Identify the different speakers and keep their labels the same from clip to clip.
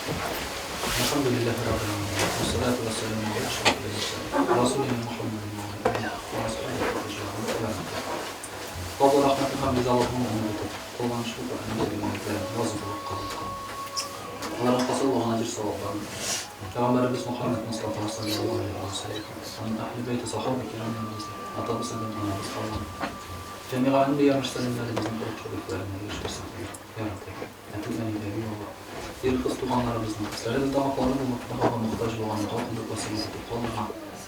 Speaker 1: الحمد لله رب العالمين والصلاة والسلام على أشرف المرسلين رسولنا محمد وعلى آله وصحبه أجمعين. Fazla rahmetli hamdülillah Allah'ın umurdu. Kullan şükür annemizden nazım olup kaldı. Onların fasıl olan acır sevaplarını. Peygamberimiz Muhammed Mustafa sallallahu aleyhi ve sellem. Onun ahli beyti sahabe kiramlarımızla. Atamız edin anamız kaldı. Cemi'a enbiya müşterimlerimizin korkçuluklarına geçirsin. Ya Rabbi. Etümen ileri yolla. Bir kız tuğanlarımızın, sizlerin damaklarını daha muhtaç olan halkındık vasiyet edip kalma.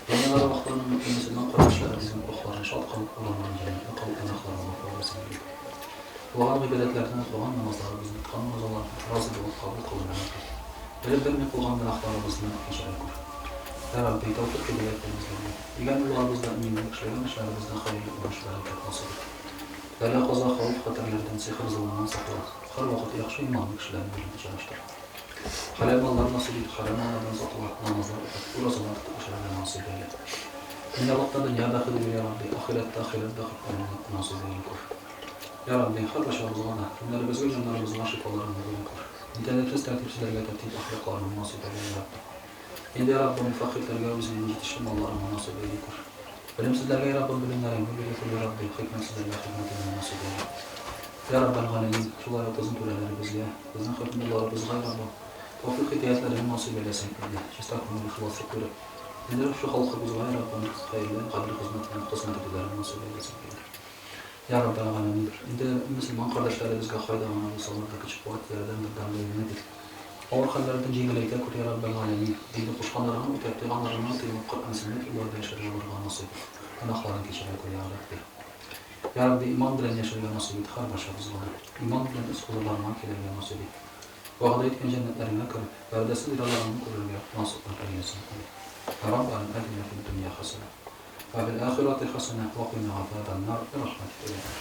Speaker 1: Dünyalara vaxtlarının mümkünesinden kardeşlerimizin ruhlarını şad kalıp olanların yerine kalıp yanaklarına koymasın gibi. Doğal ibadetlerden doğan namazlarımızın, kanımız olan razı olup kabul kılınır. Verip vermek olan günahlarımızın geçerek kur. Ya Rabbi, tevfik hediyetlerinizle, diğer yollarımızda eminlik, işlerimizden hayırlı olmuş bereket nasıl et. Bela qaza xavf xatarlardan, sihir zılından sakla. Her vakit yaxşı imanlı kişilerin birini çalıştır. Halal mallar nasip et, haram mallardan sakla, namazlar öpet, urasalar tutup işlerine nasip eyle. Dünyalukta dünya daxil eyle ya Rabbi, ahirette daxillerine nasip eyle kur. Ya Rabbi, her başarımızı da, günlerimiz ve canlarımızın şifalarını bölün kur. İnternetsiz tertipsizlerle tertip ahlaklarını nasip eyle ya Rabbi. İndi ya Rabbi, fakirlerge bizim yetişim mallarını nasip eyle kur. Bilimsizlerge ya Rabbi, bilimlerin hürriyetli ya Rabbi, hikmetsizlerge hikmetini nasip eyle. Ya Rabbel Alemin, şular otazın töreleri bizge, bizden hükümdarlarımız gayrabı, tevfik hidayetlerini nasip eylesin eyle, şistakumunu ihlaslık görüp, indirip şu halkımız gayrabını hayırlı, kabli hizmet edilerini nasip eylesin eyle. Ya Rabbel Alemin, indi Müslüman kardeşlerimizge haydamanı ve sabırdaki çıkvatlardan bir damlayı nedir? Ağır hallerden cingileyte kur ya Rabbel Alemin, dini kuşkanlarına ötepti, anlarına teyip Kur'an sünnet yollarda yaşarılarına nasip, günahların geçerek ya Rabbi. Ya Rabbi, iman bilen yaşarıya nasip et, har başarımızlarına. İman bilen üst huzurlarına keleriye nasip et. Vaada etken cennetlerine kırıp, verdesiz iralarını kururluya nasipler eylesin. Ya Rabbi, atina fid dünya hasene. Ve fil ahireti hasene. Ve qina azaben nar. Rahmet eylesin.